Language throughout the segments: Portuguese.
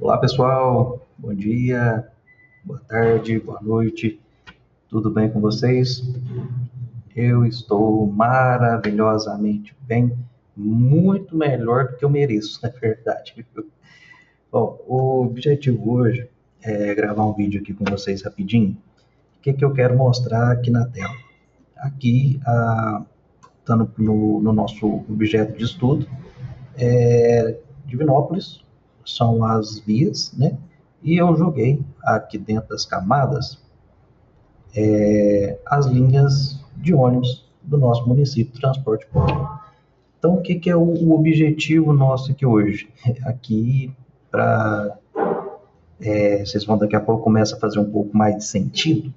Olá pessoal, bom dia, boa tarde, boa noite, tudo bem com vocês? Eu estou maravilhosamente bem, muito melhor do que eu mereço, na verdade. Bom, o objetivo hoje é gravar um vídeo aqui com vocês rapidinho. O que eu quero mostrar aqui na tela? Aqui, tá no nosso objeto de estudo, Divinópolis, são as vias, né? E eu joguei aqui dentro das camadas as linhas de ônibus do nosso município de transporte público. Então, o que é o objetivo nosso aqui hoje? Aqui, para vocês vão daqui a pouco começa a fazer um pouco mais de sentido,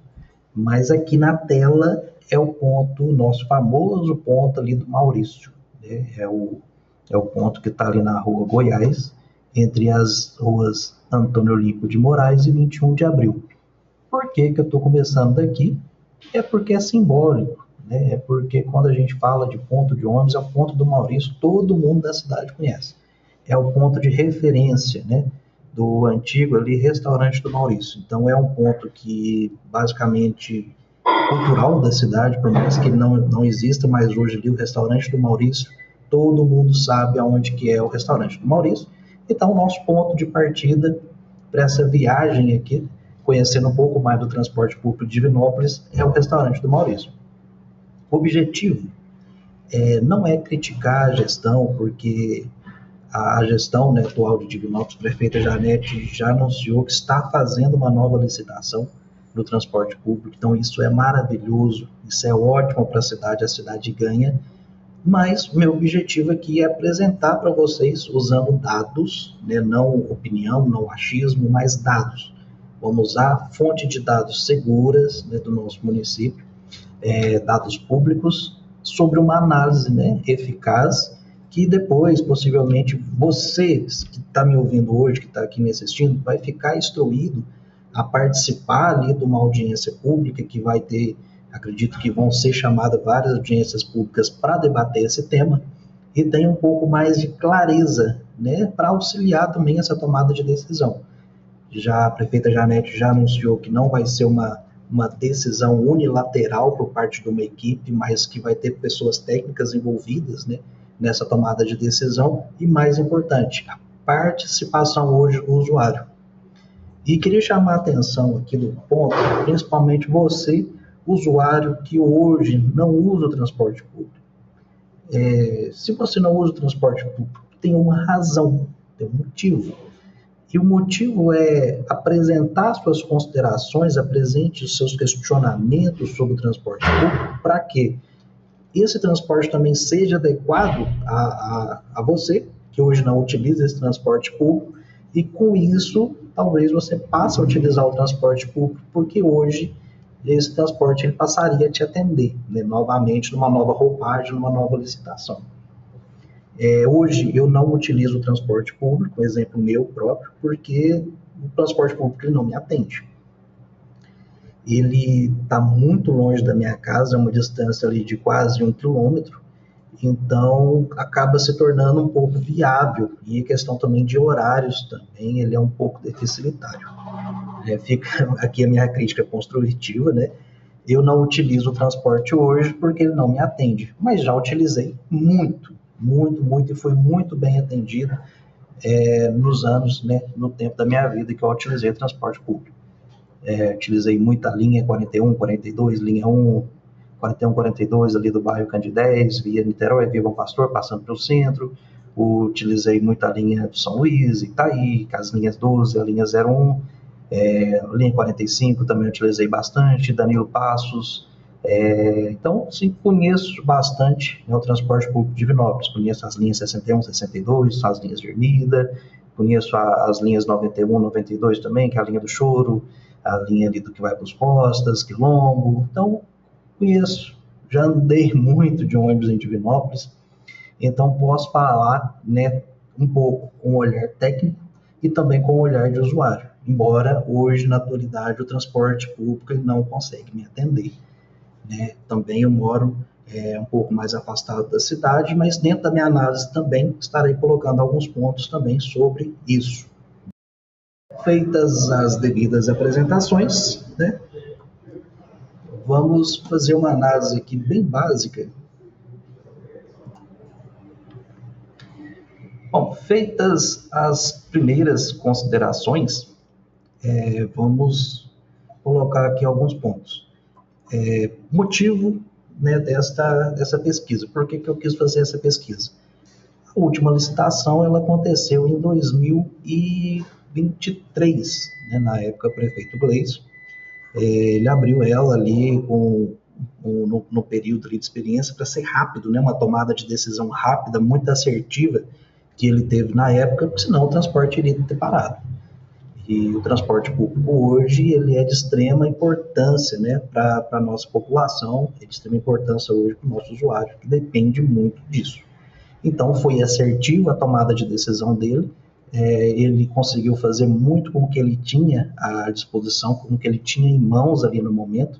mas aqui na tela é o ponto, nosso famoso ponto ali do Maurício, né? É o ponto que está ali na rua Goiás, entre as ruas Antônio Olímpio de Moraes e 21 de Abril. Por que eu estou começando daqui? É porque é simbólico, né? É porque quando a gente fala de ponto de ônibus, é o ponto do Maurício, todo mundo da cidade conhece. É o ponto de referência, né? Do antigo ali restaurante do Maurício. Então é um ponto que basicamente cultural da cidade, por mais que ele não exista mais hoje ali o restaurante do Maurício, todo mundo sabe aonde que é o restaurante do Maurício. Então o nosso ponto de partida para essa viagem aqui, conhecendo um pouco mais do transporte público de Divinópolis, é o restaurante do Maurício. O objetivo não é criticar a gestão, porque a gestão, né, atual de Divinópolis, prefeita Janete, já anunciou que está fazendo uma nova licitação no transporte público, então isso é maravilhoso, isso é ótimo para a cidade ganha, mas o meu objetivo aqui é apresentar para vocês usando dados, né, não opinião, não achismo, mas dados. Vamos usar fonte de dados seguras, né, do nosso município, dados públicos, sobre uma análise, né, eficaz, que depois, possivelmente, você que está me ouvindo hoje, que está aqui me assistindo, vai ficar instruído a participar ali de uma audiência pública que vai ter, acredito que vão ser chamadas várias audiências públicas para debater esse tema, e tem um pouco mais de clareza, né, para auxiliar também essa tomada de decisão. Já a prefeita Janete já anunciou que não vai ser uma decisão unilateral por parte de uma equipe, mas que vai ter pessoas técnicas envolvidas, né, nessa tomada de decisão, e mais importante, a participação hoje do usuário. E queria chamar a atenção aqui do ponto, principalmente você, usuário que hoje não usa o transporte público. Se você não usa o transporte público, tem uma razão, tem um motivo. E o motivo é apresentar suas considerações, apresente os seus questionamentos sobre o transporte público, para que esse transporte também seja adequado a você, que hoje não utiliza esse transporte público, e com isso, talvez você passe a utilizar o transporte público, porque hoje esse transporte ele passaria a te atender, né, novamente, numa nova roupagem, numa nova licitação. Hoje eu não utilizo o transporte público, um exemplo meu próprio, porque o transporte público ele não me atende. Ele está muito longe da minha casa, é uma distância ali de quase 1 quilômetro, então acaba se tornando um pouco viável, e a questão também de horários também, ele é um pouco deficitário. Fica aqui a minha crítica construtiva, né? Eu não utilizo o transporte hoje porque ele não me atende, mas já utilizei muito, muito, muito, e fui muito bem atendido nos anos, né, no tempo da minha vida que eu utilizei o transporte público. Utilizei muita linha 41, 42, linha 1, 41, 42 ali do bairro Candidez, via Niterói, via Bom Pastor, passando pelo centro. Utilizei muita linha do São Luís, Itaí, as linhas 12, a linha 01, linha 45 também utilizei bastante, Danilo Passos. Então, sim, conheço bastante, né, o transporte público de Divinópolis. Conheço as linhas 61, 62, as linhas de Ermida, conheço as linhas 91, 92 também, que é a linha do Choro, a linha ali do que vai para os Costas, Quilombo. Então, conheço, já andei muito de ônibus em Divinópolis, então posso falar, né, um pouco com o olhar técnico e também com o olhar de usuário, embora hoje, na atualidade, o transporte público ele não consegue me atender, né? Também eu moro um pouco mais afastado da cidade, mas dentro da minha análise também estarei colocando alguns pontos também sobre isso. feitas as devidas apresentações, né? Vamos fazer uma análise aqui bem básica. Bom, feitas as primeiras considerações, vamos colocar aqui alguns pontos. Motivo, né, dessa pesquisa. Por que eu quis fazer essa pesquisa? A última licitação ela aconteceu em 2023, né, na época o prefeito Gleison. Ele abriu ela ali no período de experiência para ser rápido, né, uma tomada de decisão rápida, muito assertiva que ele teve na época, porque senão o transporte iria ter parado. E o transporte público hoje ele é de extrema importância, né, para a nossa população, é de extrema importância hoje para o nosso usuário, que depende muito disso. Então foi assertiva a tomada de decisão dele, ele conseguiu fazer muito com o que ele tinha à disposição, com o que ele tinha em mãos ali no momento,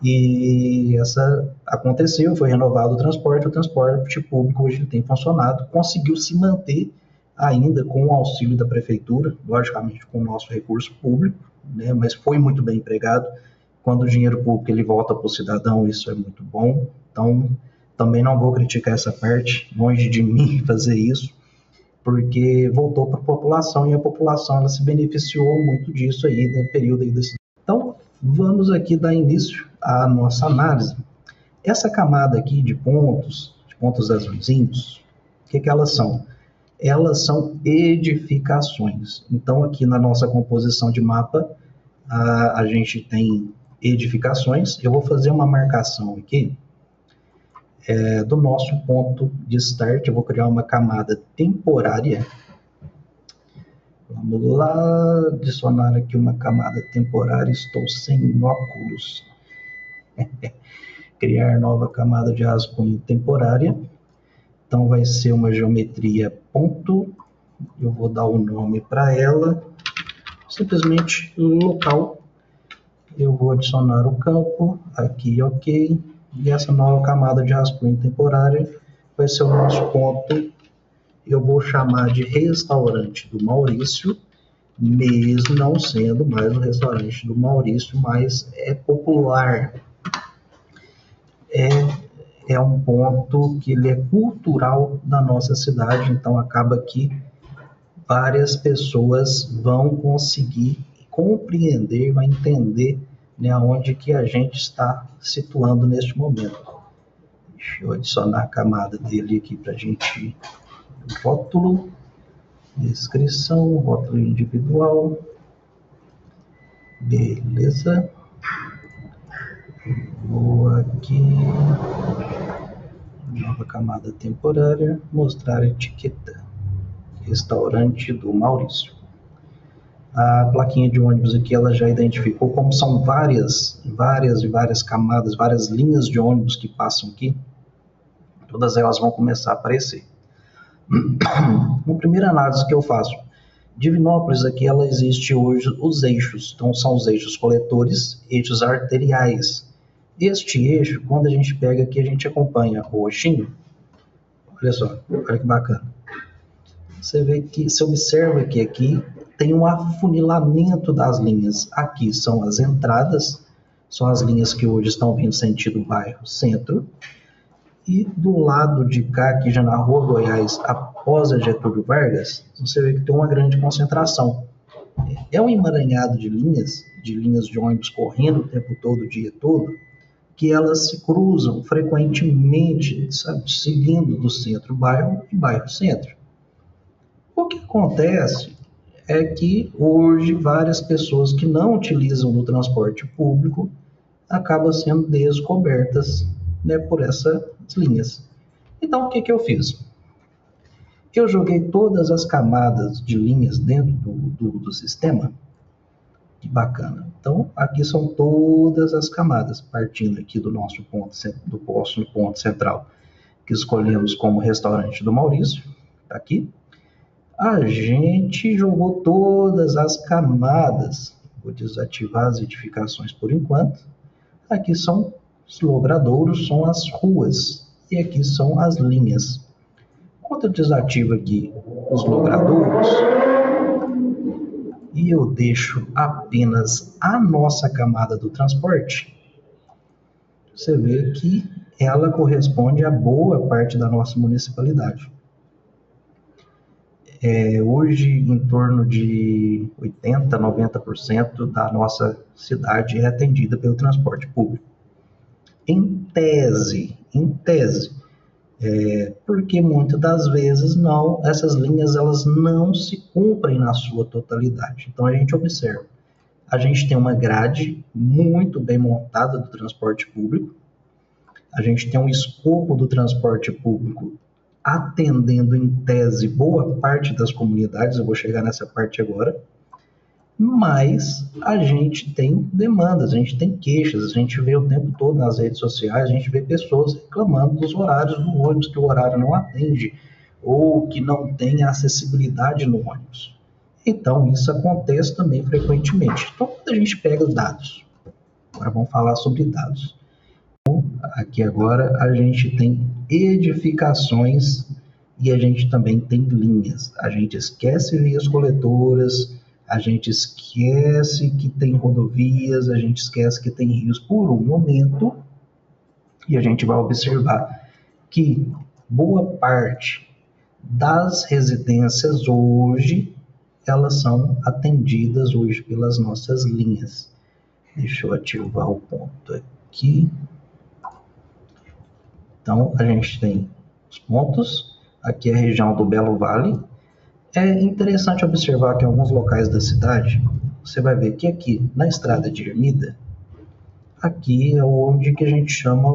e essa aconteceu, foi renovado o transporte público hoje tem funcionado, conseguiu se manter ainda com o auxílio da prefeitura, logicamente com o nosso recurso público, né, mas foi muito bem empregado. Quando o dinheiro público ele volta para o cidadão, isso é muito bom. Então, também não vou criticar essa parte, longe de mim fazer isso, porque voltou para a população e a população ela se beneficiou muito disso aí no período aí desse. Então, vamos aqui dar início à nossa análise. Essa camada aqui de pontos azulzinhos, o que elas são? Elas são edificações. Então, aqui na nossa composição de mapa, a gente tem edificações. Eu vou fazer uma marcação aqui do nosso ponto de start. Eu vou criar uma camada temporária. Vamos lá, adicionar aqui uma camada temporária. Estou sem óculos. Criar nova camada de rascunho temporária. Então, vai ser uma geometria ponto, eu vou dar um nome para ela, simplesmente local. Eu vou adicionar o campo, aqui ok, e essa nova camada de rascunho temporária vai ser o nosso ponto. Eu vou chamar de restaurante do Maurício, mesmo não sendo mais o restaurante do Maurício, mas é popular. É um ponto que ele é cultural da nossa cidade, então acaba que várias pessoas vão conseguir compreender, vai entender, né, onde que a gente está situando neste momento. Deixa eu adicionar a camada dele aqui para a gente, rótulo, descrição, rótulo individual, beleza. Vou aqui, nova camada temporária, mostrar a etiqueta, restaurante do Maurício. A plaquinha de ônibus aqui, ela já identificou como são várias camadas, várias linhas de ônibus que passam aqui, todas elas vão começar a aparecer. Na primeira análise que eu faço, Divinópolis aqui, ela existe hoje os eixos, então são os eixos coletores, eixos arteriais. Este eixo, quando a gente pega aqui, a gente acompanha o roxinho. Olha só, olha que bacana. Você vê que, você observa que aqui tem um afunilamento das linhas. Aqui são as entradas, são as linhas que hoje estão vindo sentido bairro-centro. E do lado de cá, aqui já na Rua Goiás, após a Getúlio Vargas, você vê que tem uma grande concentração. É um emaranhado de linhas de ônibus correndo o tempo todo, o dia todo, que elas se cruzam frequentemente, sabe, seguindo do centro-bairro e bairro-centro. O que acontece é que hoje várias pessoas que não utilizam do transporte público acabam sendo descobertas, né, por essas linhas. Então, o que eu fiz? Eu joguei todas as camadas de linhas dentro do sistema. Que bacana. Então, aqui são todas as camadas, partindo aqui do nosso ponto central, que escolhemos como restaurante do Maurício, tá aqui. A gente jogou todas as camadas. Vou desativar as edificações por enquanto. Aqui são os logradouros, são as ruas, e aqui são as linhas. Quando eu desativo aqui os logradouros, e eu deixo apenas a nossa camada do transporte, você vê que ela corresponde a boa parte da nossa municipalidade. Hoje, em torno de 80%, 90% da nossa cidade é atendida pelo transporte público. Em tese, porque muitas das vezes não, essas linhas elas não se cumprem na sua totalidade. Então a gente observa, a gente tem uma grade muito bem montada do transporte público, a gente tem um escopo do transporte público atendendo em tese boa parte das comunidades, eu vou chegar nessa parte agora, mas a gente tem demandas, a gente tem queixas, a gente vê o tempo todo nas redes sociais, a gente vê pessoas reclamando dos horários do ônibus, que o horário não atende, ou que não tem acessibilidade no ônibus. Então, isso acontece também frequentemente. Então, quando a gente pega os dados, agora vamos falar sobre dados. Aqui agora a gente tem edificações e a gente também tem linhas. A gente esquece vias coletoras, a gente esquece que tem rodovias, a gente esquece que tem rios por um momento, e a gente vai observar que boa parte das residências hoje, elas são atendidas hoje pelas nossas linhas. Deixa eu ativar o ponto aqui. Então, a gente tem os pontos, aqui é a região do Belo Vale. É interessante observar que em alguns locais da cidade, você vai ver que aqui, na estrada de Ermida, aqui é onde que a gente chama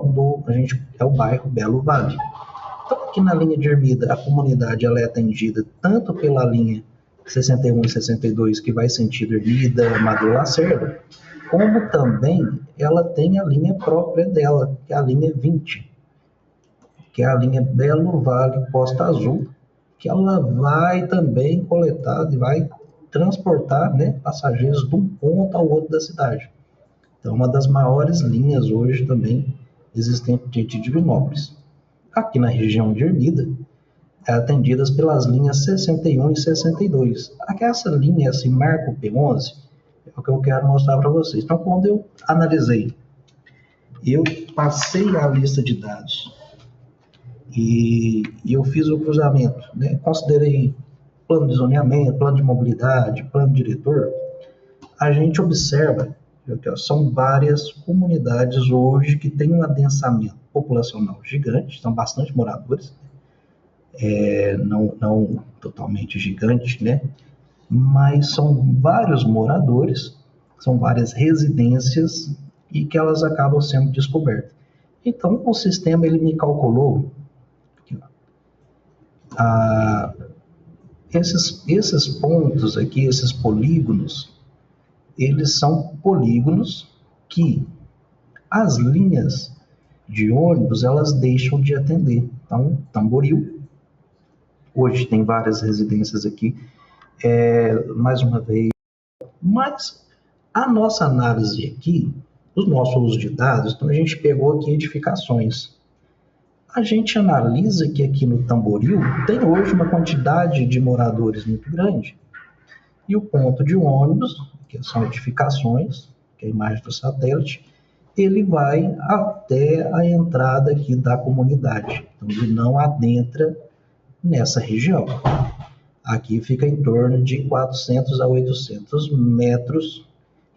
é o bairro Belo Vale. Então, aqui na linha de Ermida, a comunidade ela é atendida tanto pela linha 61 e 62, que vai sentido Ermida, Amador Lacerda, como também ela tem a linha própria dela, que é a linha 20, que é a linha Belo Vale Costa Azul, que ela vai também coletar e vai transportar, né, passageiros de um ponto ao outro da cidade. Então, uma das maiores linhas hoje também existentes de Divinópolis. Aqui na região de Ermida, é atendidas pelas linhas 61 e 62. Essa linha, esse marco P11, é o que eu quero mostrar para vocês. Então, quando eu analisei, eu passei a lista de dados e eu fiz o cruzamento, né? Considerei plano de zoneamento, plano de mobilidade, plano diretor. A gente observa que são várias comunidades hoje que têm um adensamento populacional gigante, são bastante moradores, não totalmente gigante, né? Mas são vários moradores, são várias residências e que elas acabam sendo descobertas. Então, o sistema ele me calculou esses pontos aqui, esses polígonos, eles são polígonos que as linhas de ônibus elas deixam de atender. Então, Tamboril, hoje tem várias residências aqui, mais uma vez, mas a nossa análise aqui, os nossos usos de dados, então a gente pegou aqui edificações. A gente analisa que aqui no Tamboril tem hoje uma quantidade de moradores muito grande. E o ponto de ônibus, que são edificações, que é a imagem do satélite, ele vai até a entrada aqui da comunidade. Então, ele não adentra nessa região. Aqui fica em torno de 400 a 800 metros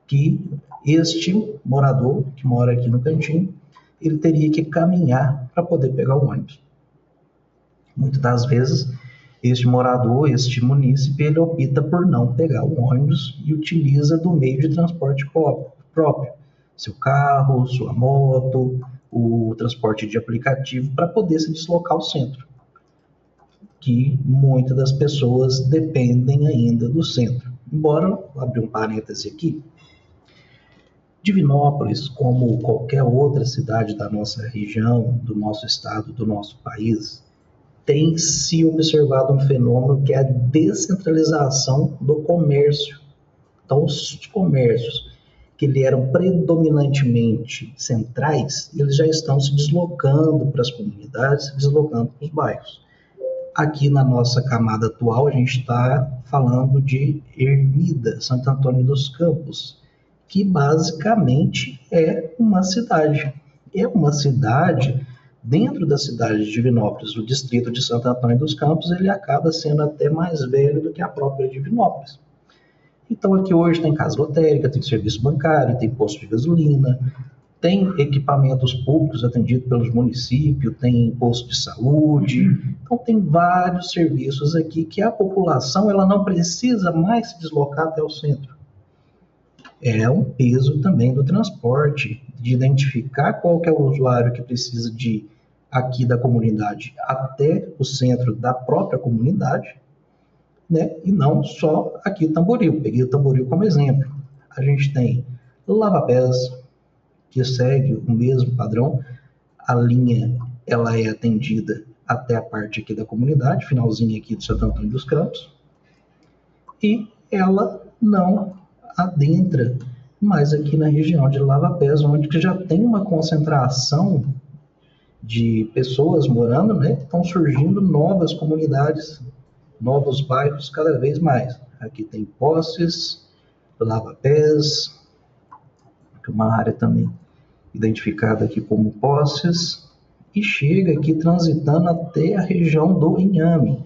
que este morador, que mora aqui no cantinho, ele teria que caminhar para poder pegar o ônibus. Muitas das vezes, este morador, este munícipe, ele opta por não pegar o ônibus e utiliza do meio de transporte próprio, seu carro, sua moto, o transporte de aplicativo, para poder se deslocar ao centro, que muitas das pessoas dependem ainda do centro. Embora, vou abrir um parêntese aqui, Divinópolis, como qualquer outra cidade da nossa região, do nosso estado, do nosso país, tem se observado um fenômeno que é a descentralização do comércio. Então, os comércios que eles eram predominantemente centrais, eles já estão se deslocando para as comunidades, se deslocando para os bairros. Aqui na nossa camada atual, a gente está falando de Ermida, Santo Antônio dos Campos, que basicamente é uma cidade. É uma cidade, dentro da cidade de Divinópolis, o distrito de Santo Antônio dos Campos, ele acaba sendo até mais velho do que a própria Divinópolis. Então aqui hoje tem casa lotérica, tem serviço bancário, tem posto de gasolina, tem equipamentos públicos atendidos pelos municípios, tem posto de saúde, então tem vários serviços aqui que a população ela não precisa mais se deslocar até o centro. É um peso também do transporte, de identificar qual que é o usuário que precisa de aqui da comunidade até o centro da própria comunidade, né? E não só aqui em Tamboril. Peguei o Tamboril como exemplo. A gente tem Lava-Pés, que segue o mesmo padrão. A linha ela é atendida até a parte aqui da comunidade, finalzinho aqui de Santo Antônio dos Campos, e ela não adentra mais aqui na região de Lava-Pés, onde que já tem uma concentração de pessoas morando, né? Estão surgindo novas comunidades, novos bairros cada vez mais. Aqui tem Poces, Lava-Pés, que é uma área também identificada aqui como Poces, e chega aqui transitando até a região do Inhame.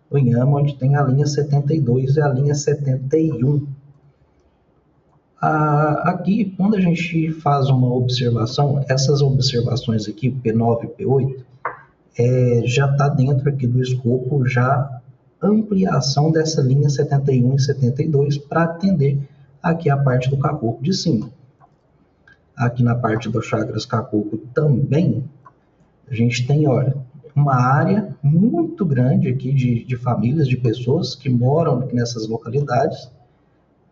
O Inhame, onde tem a linha 72 e a linha 71. Aqui, quando a gente faz uma observação, essas observações aqui, P9 e P8, já está dentro aqui do escopo, já ampliação dessa linha 71 e 72 para atender aqui a parte do Cacoco de cima. Aqui na parte do Chagras Cacoco também, a gente tem, olha, uma área muito grande aqui de famílias, de pessoas que moram nessas localidades,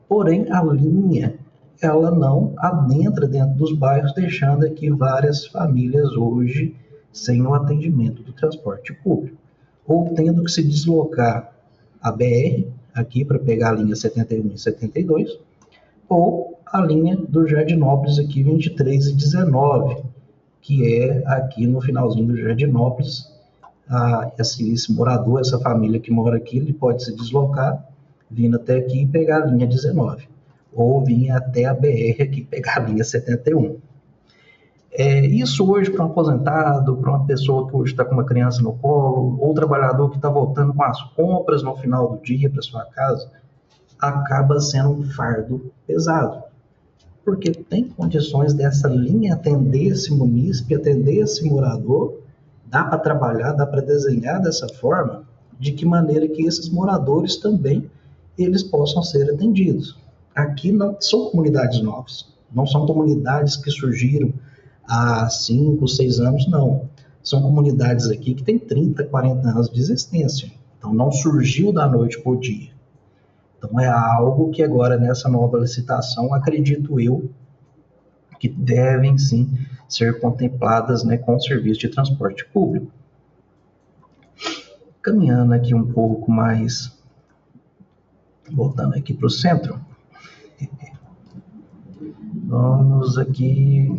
porém a linha, ela não adentra dentro dos bairros, deixando aqui várias famílias hoje sem o atendimento do transporte público, ou tendo que se deslocar a BR aqui para pegar a linha 71 e 72, ou a linha do Jardinópolis aqui 23 e 19, que é aqui no finalzinho do Jardinópolis. Esse morador, essa família que mora aqui, ele pode se deslocar vindo até aqui e pegar a linha 19, ou vir até a BR aqui pegar a linha 71. Isso hoje para um aposentado, para uma pessoa que hoje está com uma criança no colo, ou trabalhador que está voltando com as compras no final do dia para sua casa, acaba sendo um fardo pesado, porque tem condições dessa linha atender esse munícipe, atender esse morador, dá para trabalhar, dá para desenhar dessa forma, de que maneira que esses moradores também eles possam ser atendidos. Aqui não são comunidades novas, não são comunidades que surgiram há 5, 6 anos, não. São comunidades aqui que têm 30, 40 anos de existência, então não surgiu da noite para o dia. Então é algo que agora nessa nova licitação, acredito eu, que devem sim ser contempladas, né, com o serviço de transporte público. Caminhando aqui um pouco mais, voltando aqui para o centro, vamos aqui,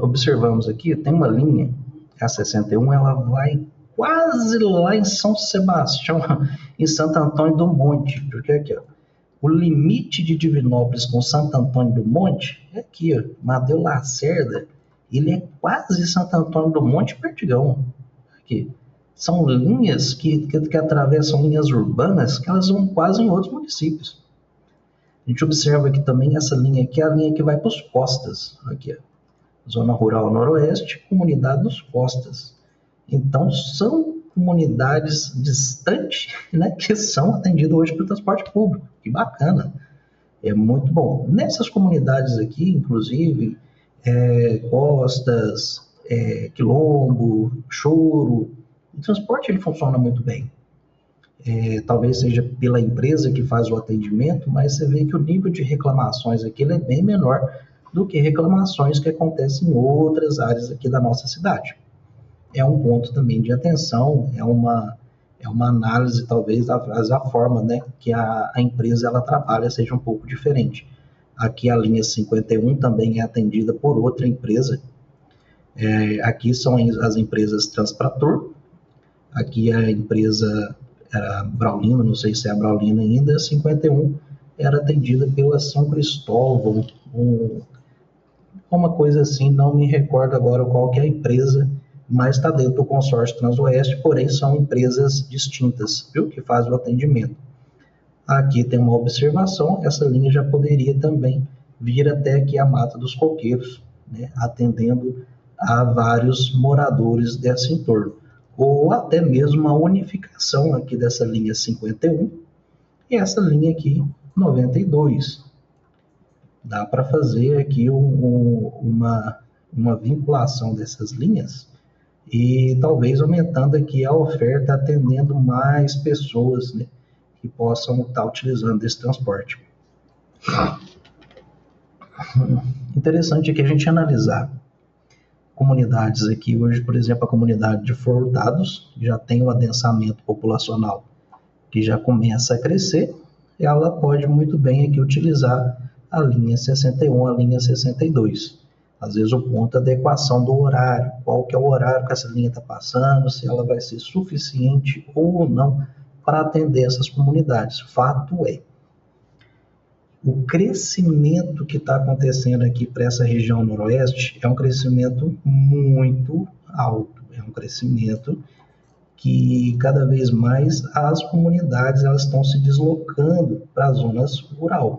observamos aqui, tem uma linha, a 61, ela vai quase lá em São Sebastião, em Santo Antônio do Monte, porque aqui, ó, o limite de Divinópolis com Santo Antônio do Monte é aqui, ó, Madeu Lacerda, ele é quase Santo Antônio do Monte Perdigão. Aqui. São linhas que atravessam linhas urbanas que elas vão quase em outros municípios. A gente observa aqui também essa linha aqui, é a linha que vai para os Costas. Aqui, ó, Zona Rural Noroeste, Comunidade dos Costas. Então, são comunidades distantes, né, que são atendidas hoje pelo transporte público. Que bacana, é muito bom. Nessas comunidades aqui, inclusive, Costas, Quilombo, Choro, o transporte ele funciona muito bem. Talvez seja pela empresa que faz o atendimento, mas você vê que o nível de reclamações aqui ele é bem menor do que reclamações que acontecem em outras áreas aqui da nossa cidade. É um ponto também de atenção, é uma análise, talvez, da forma, né, que a empresa ela trabalha seja um pouco diferente. Aqui a linha 51 também é atendida por outra empresa. Aqui são as empresas Transprator, Aqui a empresa era Braulina, não sei se é a Braulina ainda, a 51 era atendida pela São Cristóvão, uma coisa assim, não me recordo agora qual que é a empresa, mas está dentro do consórcio Transoeste, porém são empresas distintas, viu, que fazem o atendimento. Aqui tem uma observação, essa linha já poderia também vir até aqui a Mata dos Coqueiros, né, atendendo a vários moradores desse entorno, ou até mesmo a unificação aqui dessa linha 51 e essa linha aqui 92. Dá para fazer aqui uma vinculação dessas linhas e talvez aumentando aqui a oferta, atendendo mais pessoas, né, que possam estar utilizando esse transporte. Interessante aqui a gente analisar comunidades aqui hoje, por exemplo, a comunidade de Furtados, já tem um adensamento populacional que já começa a crescer, ela pode muito bem aqui utilizar a linha 61, a linha 62. Às vezes o ponto é a adequação do horário, qual que é o horário que essa linha está passando, se ela vai ser suficiente ou não para atender essas comunidades. Fato é, o crescimento que está acontecendo aqui para essa região noroeste é um crescimento muito alto, é um crescimento que cada vez mais as comunidades elas estão se deslocando para as zonas rurais.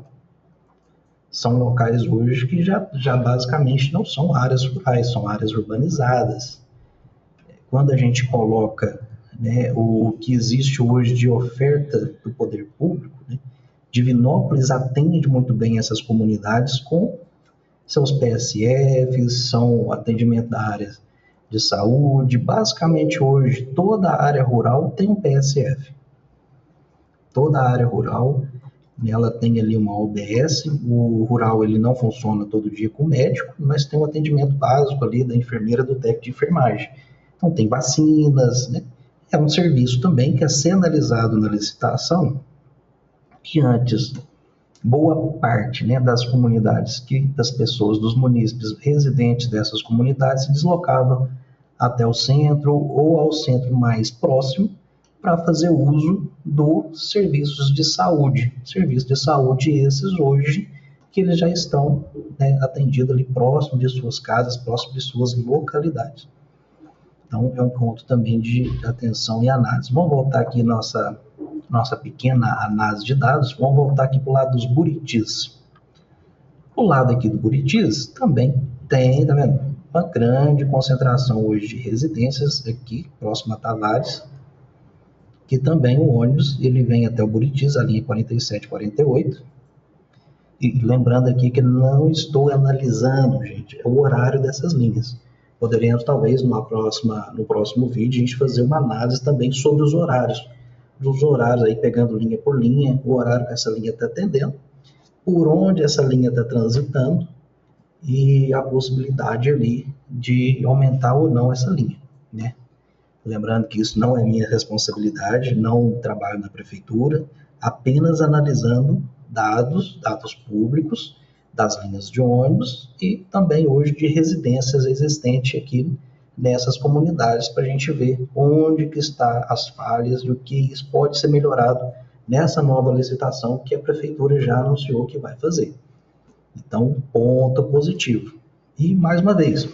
São locais hoje que já basicamente não são áreas rurais, são áreas urbanizadas. Quando a gente coloca, né, o que existe hoje de oferta do poder público, né, Divinópolis atende muito bem essas comunidades com seus PSFs, são atendimento da área de saúde. Basicamente hoje toda a área rural tem um PSF. Toda a área rural, ela tem ali uma OBS, o rural ele não funciona todo dia com médico, mas tem um atendimento básico ali da enfermeira, do técnico de enfermagem. Então tem vacinas, né? É um serviço também que é ser analisado na licitação, que antes boa parte, né, das comunidades, das pessoas, dos munícipes residentes dessas comunidades se deslocavam até o centro ou ao centro mais próximo para fazer uso dos serviços de saúde. Serviços de saúde esses hoje que eles já estão, né, atendidos ali próximo de suas casas, próximo de suas localidades. Então é um ponto também de atenção e análise. Vamos voltar aqui nossa pequena análise de dados, vamos voltar aqui para o lado dos Buritis. O lado aqui do Buritis também tem, tá vendo? Uma grande concentração hoje de residências aqui, próximo a Tavares, que também o ônibus, ele vem até o Buritis, a linha 47, 48. E lembrando aqui que não estou analisando, gente, é o horário dessas linhas. Poderíamos, talvez, no próximo vídeo, a gente fazer uma análise também sobre os horários. Dos horários aí, pegando linha por linha, o horário que essa linha está atendendo, por onde essa linha está transitando e a possibilidade ali de aumentar ou não essa linha, né? Lembrando que isso não é minha responsabilidade, não trabalho na prefeitura, apenas analisando dados públicos das linhas de ônibus e também hoje de residências existentes aqui nessas comunidades para a gente ver onde que está as falhas e o que isso pode ser melhorado nessa nova licitação que a prefeitura já anunciou que vai fazer. Então, ponto positivo. E, mais uma vez,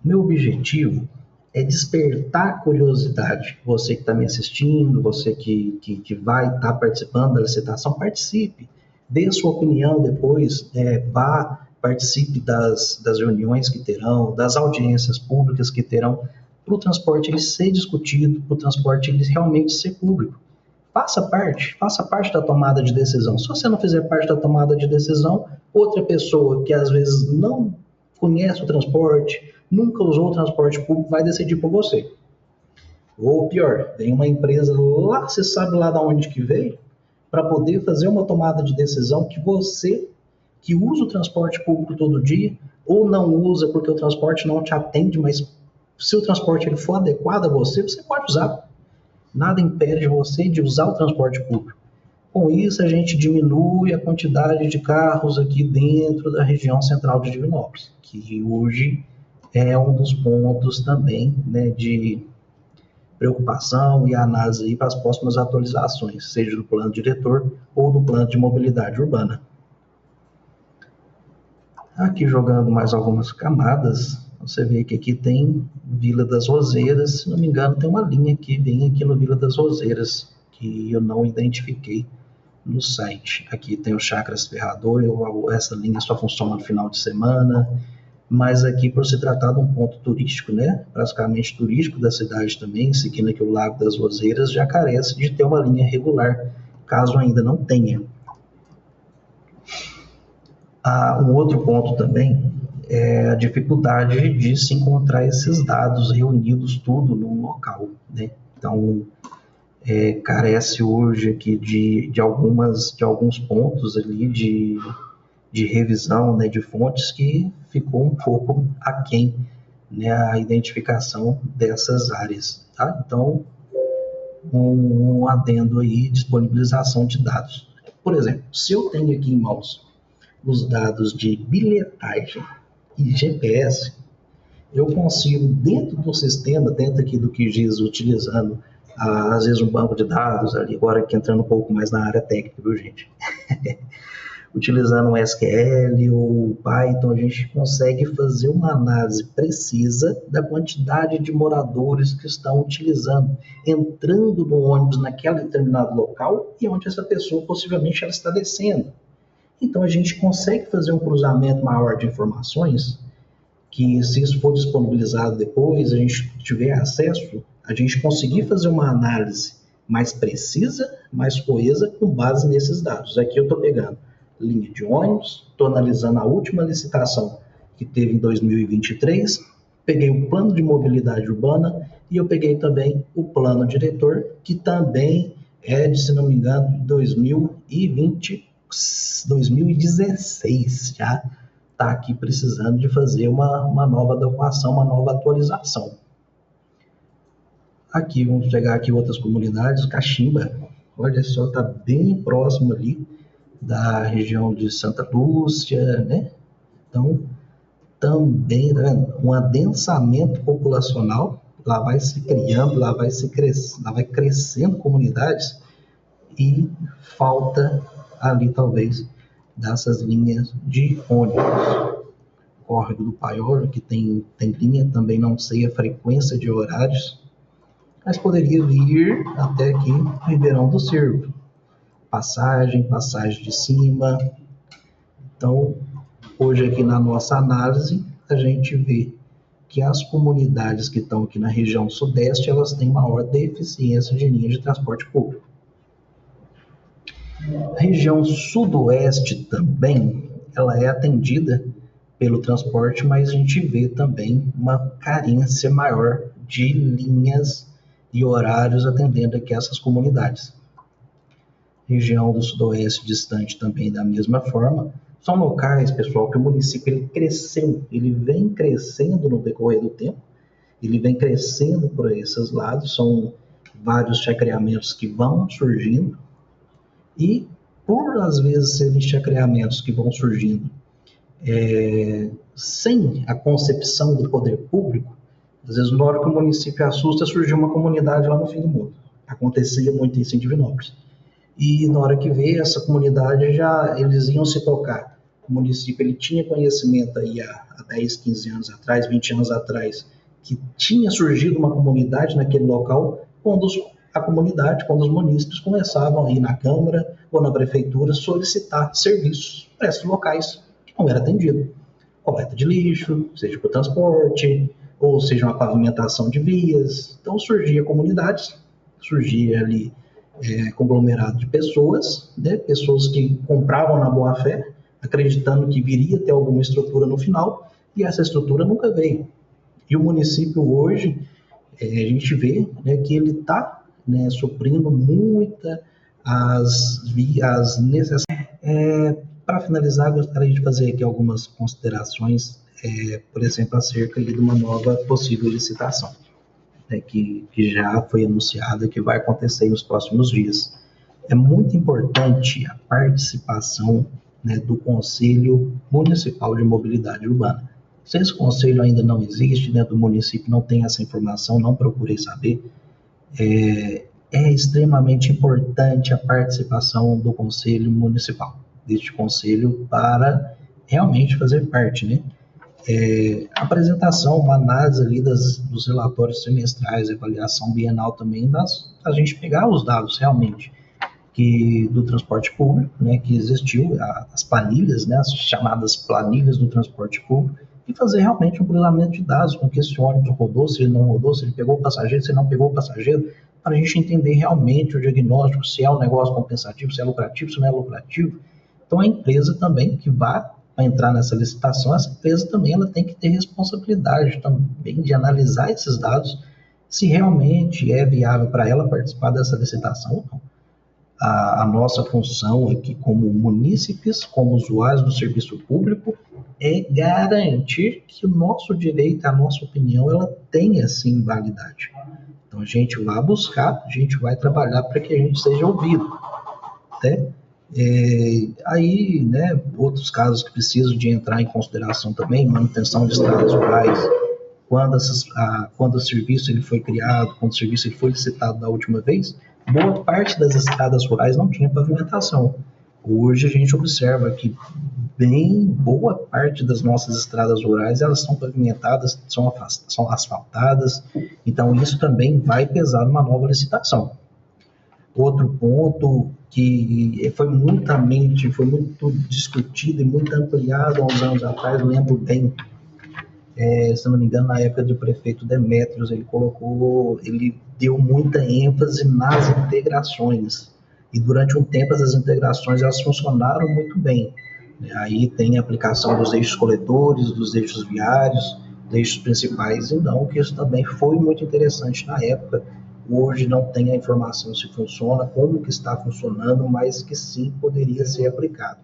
meu objetivo é despertar a curiosidade. Você que está me assistindo, você que vai estar participando da licitação, participe. Dê sua opinião depois, participe das reuniões que terão, das audiências públicas que terão, para o transporte ele ser discutido, para o transporte ele realmente ser público. Faça parte da tomada de decisão. Se você não fizer parte da tomada de decisão, outra pessoa que às vezes não conhece o transporte, nunca usou o transporte público, vai decidir por você. Ou pior, vem uma empresa lá, você sabe lá de onde que veio, para poder fazer uma tomada de decisão que você, que usa o transporte público todo dia, ou não usa porque o transporte não te atende, mas se o transporte ele for adequado a você, você pode usar. Nada impede você de usar o transporte público. Com isso, a gente diminui a quantidade de carros aqui dentro da região central de Divinópolis, que hoje é um dos pontos também, né, de preocupação e análise para as próximas atualizações, seja do plano diretor ou do plano de mobilidade urbana. Aqui jogando mais algumas camadas, você vê que aqui tem Vila das Roseiras, se não me engano tem uma linha que vem aqui no Vila das Roseiras, que eu não identifiquei no site. Aqui tem o Chacras Ferrador, essa linha só funciona no final de semana, mas aqui por se tratar de um ponto turístico, né, praticamente turístico da cidade também, seguindo aqui o Lago das Roseiras, já carece de ter uma linha regular, caso ainda não tenha. Um outro ponto também é a dificuldade de se encontrar esses dados reunidos tudo num local, né? Então, carece hoje aqui de alguns pontos ali de revisão, né, de fontes que ficou um pouco aquém, né, a identificação dessas áreas, tá? Então, um adendo aí, disponibilização de dados. Por exemplo, se eu tenho aqui em mãos os dados de bilhetagem e GPS, eu consigo, dentro do sistema, dentro aqui do QGIS, utilizando, às vezes, um banco de dados, ali agora aqui entrando um pouco mais na área técnica, viu, gente? Utilizando o SQL ou o Python, a gente consegue fazer uma análise precisa da quantidade de moradores que estão utilizando, entrando no ônibus naquele determinado local e onde essa pessoa possivelmente ela está descendo. Então, a gente consegue fazer um cruzamento maior de informações que, se isso for disponibilizado depois, a gente tiver acesso, a gente conseguir fazer uma análise mais precisa, mais coesa, com base nesses dados. Aqui eu estou pegando linha de ônibus, estou analisando a última licitação que teve em 2023, peguei o plano de mobilidade urbana e eu peguei também o plano diretor, que também é de, se não me engano, 2016, já está aqui precisando de fazer uma nova adequação, uma nova atualização. Aqui, vamos pegar aqui outras comunidades, Caximba, olha só, está bem próximo ali da região de Santa Lúcia, né? Então, também, tá vendo? Um adensamento populacional, lá vai se criando, lá vai crescendo comunidades e falta ali, talvez, dessas linhas de ônibus. Córrego do Paiol, que tem linha, também não sei a frequência de horários, mas poderia vir até aqui Ribeirão do Cervo. Passagem de cima. Então, hoje aqui na nossa análise, a gente vê que as comunidades que estão aqui na região sudeste, elas têm maior deficiência de linha de transporte público. A região sudoeste também, ela é atendida pelo transporte, mas a gente vê também uma carência maior de linhas e horários atendendo aqui essas comunidades. Região do sudoeste distante também da mesma forma. São locais, pessoal, que o município ele cresceu, ele vem crescendo no decorrer do tempo, ele vem crescendo por esses lados, são vários chacreamentos que vão surgindo, e por às vezes serem chacreamentos que vão surgindo sem a concepção do poder público, às vezes na hora que o município assusta, surgiu uma comunidade lá no fim do mundo. Acontecia muito isso em Divinópolis. E na hora que veio essa comunidade, eles iam se tocar. O município ele tinha conhecimento aí há 10, 15 anos atrás, 20 anos atrás, que tinha surgido uma comunidade naquele local, quando os munícipes começavam a ir na Câmara ou na Prefeitura solicitar serviços para esses locais que não era atendido. Coleta de lixo, seja para o transporte, ou seja uma pavimentação de vias. Então surgia comunidades, surgia ali conglomerado de pessoas, né? Pessoas que compravam na boa fé, acreditando que viria ter alguma estrutura no final, e essa estrutura nunca veio. E o município hoje, a gente vê, né, que ele está, né, suprindo muita as necessidades. Para finalizar, gostaria de fazer aqui algumas considerações, por exemplo, acerca de uma nova possível licitação, que já foi anunciada, que vai acontecer nos próximos dias. É muito importante a participação, né, do Conselho Municipal de Mobilidade Urbana. Se esse conselho ainda não existe dentro do município, não tem essa informação, não procurei saber, é extremamente importante a participação do conselho municipal, deste conselho, para realmente fazer parte, né? Apresentação, uma análise ali dos relatórios semestrais, avaliação bienal também, a gente pegar os dados realmente do transporte público, né, que existiu, as planilhas, né, as chamadas planilhas do transporte público, e fazer realmente um cruzamento de dados com que esse ônibus rodou, se ele não rodou, se ele pegou o passageiro, se ele não pegou o passageiro, para a gente entender realmente o diagnóstico, se é um negócio compensativo, se é lucrativo, se não é lucrativo. Então, a empresa também que vai entrar nessa licitação, essa empresa também ela tem que ter responsabilidade também de analisar esses dados, se realmente é viável para ela participar dessa licitação ou não. A nossa função aqui como munícipes, como usuários do serviço público, é garantir que o nosso direito, a nossa opinião, ela tenha sim validade. Então a gente vai buscar, a gente vai trabalhar para que a gente seja ouvido, né? Aí, né, outros casos que precisam de entrar em consideração também, manutenção de estradas rurais, quando o serviço ele foi criado, quando o serviço ele foi licitado da última vez, boa parte das estradas rurais não tinha pavimentação. Hoje a gente observa que bem boa parte das nossas estradas rurais elas são pavimentadas, são asfaltadas, então isso também vai pesar numa nova licitação. Outro ponto que foi muito discutido e muito ampliado há uns anos atrás, eu lembro bem, se não me engano, na época do prefeito Demétrios, ele deu muita ênfase nas integrações. E durante um tempo essas integrações elas funcionaram muito bem. Aí tem a aplicação dos eixos coletores, dos eixos viários, dos eixos principais, então que isso também foi muito interessante na época. Hoje não tem a informação se funciona, como que está funcionando, mas que sim poderia ser aplicado.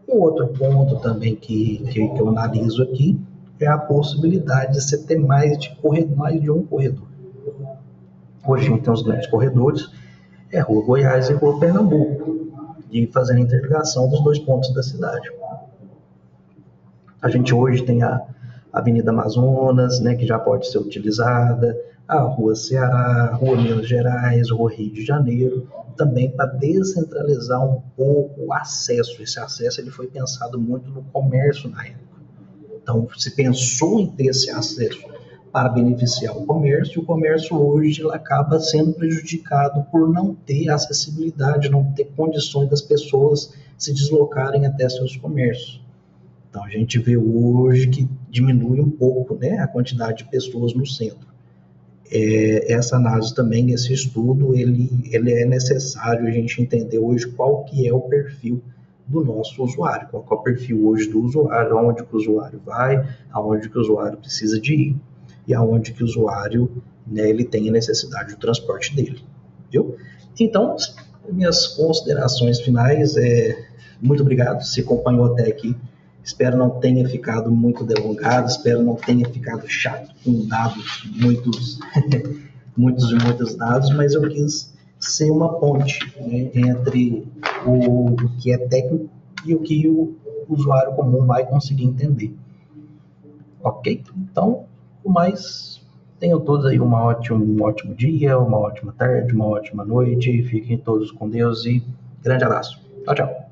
Um outro ponto também que eu analiso aqui é a possibilidade de você ter mais de um corredor. Hoje a gente tem os grandes corredores, Rua Goiás e Rua Pernambuco, e fazer a interligação dos dois pontos da cidade. A gente hoje tem a Avenida Amazonas, né, que já pode ser utilizada, a Rua Ceará, a Rua Minas Gerais, a Rua Rio de Janeiro, também para descentralizar um pouco o acesso. Esse acesso ele foi pensado muito no comércio na época. Então, se pensou em ter esse acesso para beneficiar o comércio hoje ele acaba sendo prejudicado por não ter acessibilidade, não ter condições das pessoas se deslocarem até seus comércios. Então, a gente vê hoje que diminui um pouco, né, a quantidade de pessoas no centro. Essa análise também, esse estudo, ele é necessário a gente entender hoje qual que é o perfil do nosso usuário, qual que é o perfil hoje do usuário, aonde que o usuário vai, aonde que o usuário precisa de ir e aonde que o usuário, né, ele tem a necessidade do transporte dele, viu? Então, minhas considerações finais, muito obrigado, se acompanhou até aqui, espero não tenha ficado muito delongado, espero não tenha ficado chato com dados, muitos dados, mas eu quis ser uma ponte, né, entre o que é técnico e o que o usuário comum vai conseguir entender. Ok? Então, o mais, tenham todos aí um ótimo dia, uma ótima tarde, uma ótima noite, fiquem todos com Deus e grande abraço. Tchau, tchau.